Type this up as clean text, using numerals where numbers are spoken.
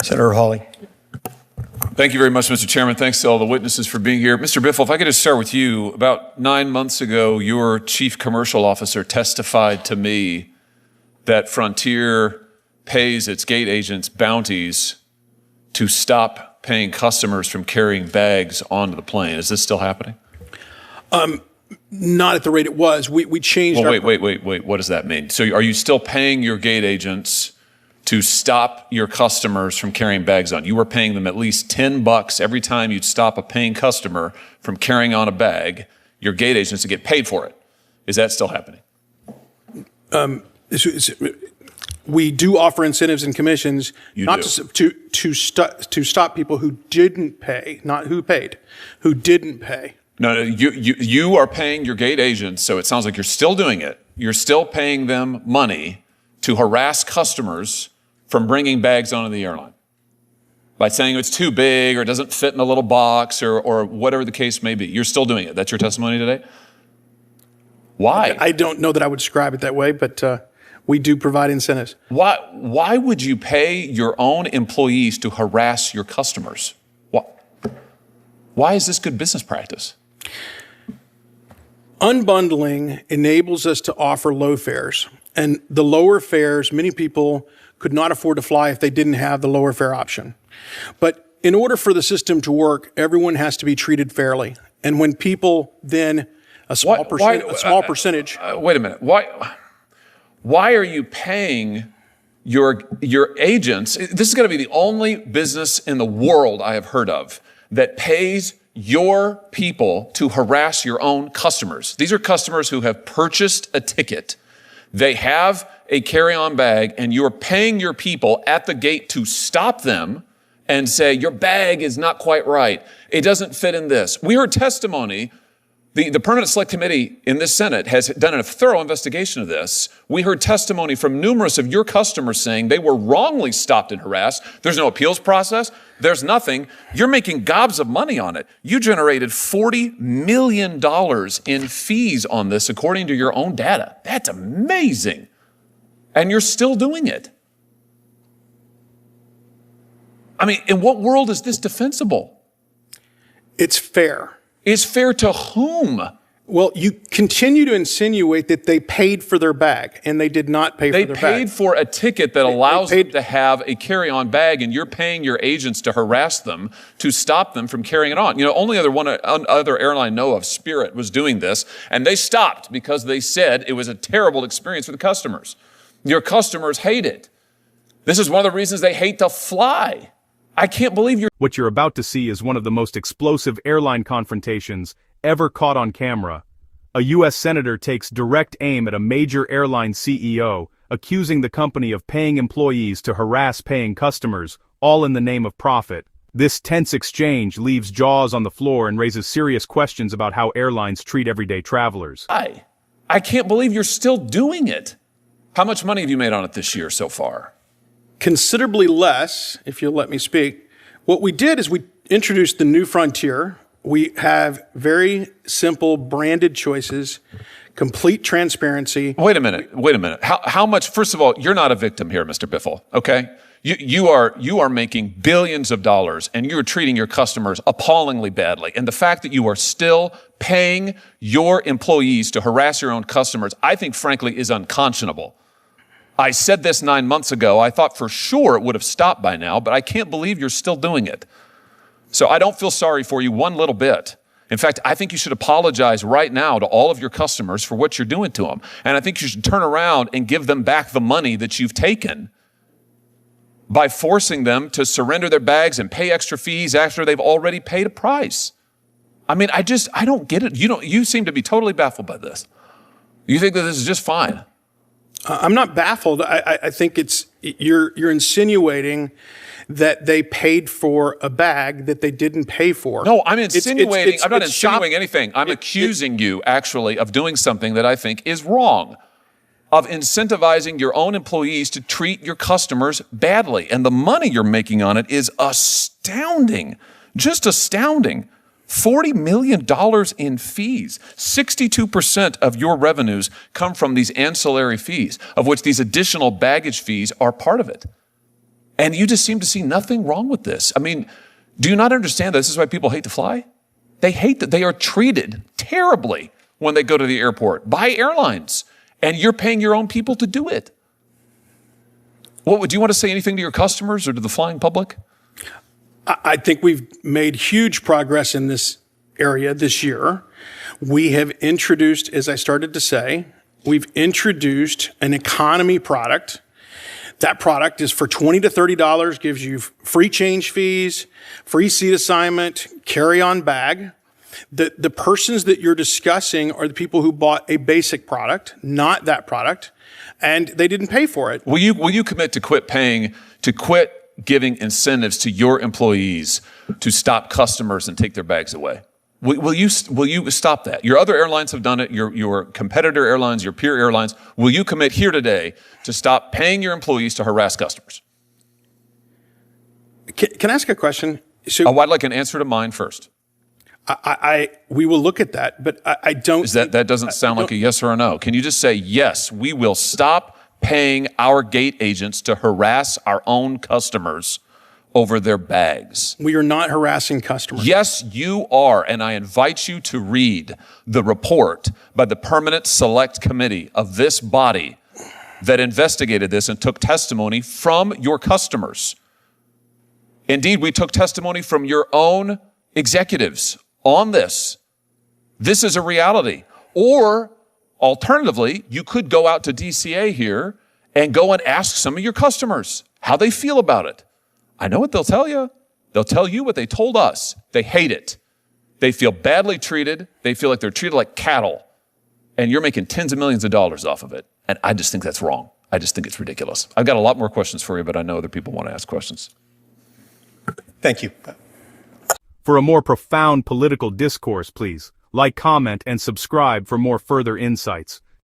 Senator Hawley. Thank you very much, Mr. Chairman. Thanks to all the witnesses for being here. Mr. Biffle, if I could just start with you. About 9 months ago, your chief commercial officer testified to me that Frontier pays its gate agents bounties to stop paying customers from carrying bags onto the plane. Is this still happening? Not at the rate it was. We changed. Well, wait. What does that mean? So are you still paying your gate agents to stop your customers from carrying bags on? You were paying them at least $10 every time you'd stop a paying customer from carrying on a bag, your gate agents to get paid for it. Is that still happening? We do offer incentives and commissions to stop people who didn't pay, not who paid, who didn't pay. No, you are paying your gate agents, so it sounds like you're still doing it. You're still paying them money to harass customers from bringing bags onto the airline by saying it's too big or doesn't fit in a little box or whatever the case may be. You're still doing it. That's your testimony today? Why? I don't know that I would describe it that way, but we do provide incentives. Why would you pay your own employees to harass your customers? Why is this good business practice? Unbundling enables us to offer low fares. And the lower fares, many people could not afford to fly if they didn't have the lower fare option. But in order for the system to work, everyone has to be treated fairly. And when people then, a small percentage. Wait a minute. Why are you paying your agents? This is going to be the only business in the world I have heard of that pays your people to harass your own customers. These are customers who have purchased a ticket. They have a carry-on bag, and you're paying your people at the gate to stop them and say, your bag is not quite right. It doesn't fit in this. We heard testimony. The Permanent Select Committee in this Senate has done a thorough investigation of this. We heard testimony from numerous of your customers saying they were wrongly stopped and harassed. There's no appeals process. There's nothing. You're making gobs of money on it. You generated $40 million in fees on this, according to your own data. That's amazing. And you're still doing it. I mean, in what world is this defensible? It's fair. Is fair to whom? Well, you continue to insinuate that they paid for their bag, and they did not pay for their bag. They paid for a ticket that allows them to have a carry-on bag, and you're paying your agents to harass them to stop them from carrying it on. You know, only other airline I know of, Spirit, was doing this, and they stopped because they said it was a terrible experience for the customers. Your customers hate it. This is one of the reasons they hate to fly. I can't believe What you're about to see is one of the most explosive airline confrontations ever caught on camera. A U.S. senator takes direct aim at a major airline CEO, accusing the company of paying employees to harass paying customers, all in the name of profit. This tense exchange leaves jaws on the floor and raises serious questions about how airlines treat everyday travelers. I can't believe you're still doing it. How much money have you made on it this year so far? Considerably less, if you'll let me speak. What we did is we introduced the new Frontier. We have very simple branded choices, complete transparency. Wait a minute. How much, first of all, you're not a victim here, Mr. Biffle, okay? You are making billions of dollars, and you're treating your customers appallingly badly. And the fact that you are still paying your employees to harass your own customers, I think, frankly, is unconscionable. I said this 9 months ago. I thought for sure it would have stopped by now, but I can't believe you're still doing it. So I don't feel sorry for you one little bit. In fact, I think you should apologize right now to all of your customers for what you're doing to them. And I think you should turn around and give them back the money that you've taken by forcing them to surrender their bags and pay extra fees after they've already paid a price. I mean, I don't get it. You seem to be totally baffled by this. You think that this is just fine. I'm not baffled. I think you're insinuating that they paid for a bag that they didn't pay for. No, I'm insinuating. I'm not insinuating anything. I'm accusing you, actually, of doing something that I think is wrong, of incentivizing your own employees to treat your customers badly. And the money you're making on it is astounding, just astounding. $40 million in fees. 62% of your revenues come from these ancillary fees, of which these additional baggage fees are part of it. And you just seem to see nothing wrong with this. I mean, do you not understand that this is why people hate to fly? They hate that they are treated terribly when they go to the airport by airlines, and you're paying your own people to do it. Do you want to say anything to your customers or to the flying public? I think we've made huge progress in this area this year. We have introduced, as I started to say, we've introduced an economy product. That product is for $20 to $30, gives you free change fees, free seat assignment, carry-on bag. The persons that you're discussing are the people who bought a basic product, not that product, and they didn't pay for it. Will you commit to quit giving incentives to your employees to stop customers and take their bags away? Will you stop that? Your other airlines have done it, your competitor airlines, your peer airlines. Will you commit here today to stop paying your employees to harass customers? Can I ask a question? So, I'd like an answer to mine first. We will look at that, but I don't. That doesn't sound like a yes or a no. Can you just say, yes, we will stop paying our gate agents to harass our own customers over their bags? We are not harassing customers. Yes, you are. And I invite you to read the report by the Permanent Select Committee of this body that investigated this and took testimony from your customers. Indeed, we took testimony from your own executives on this. This is a reality. Or alternatively, you could go out to DCA here and go and ask some of your customers how they feel about it. I know what they'll tell you. They'll tell you what they told us. They hate it. They feel badly treated. They feel like they're treated like cattle. And you're making tens of millions of dollars off of it. And I just think that's wrong. I just think it's ridiculous. I've got a lot more questions for you, but I know other people want to ask questions. Thank you. For a more profound political discourse, please like, comment, and subscribe for more further insights.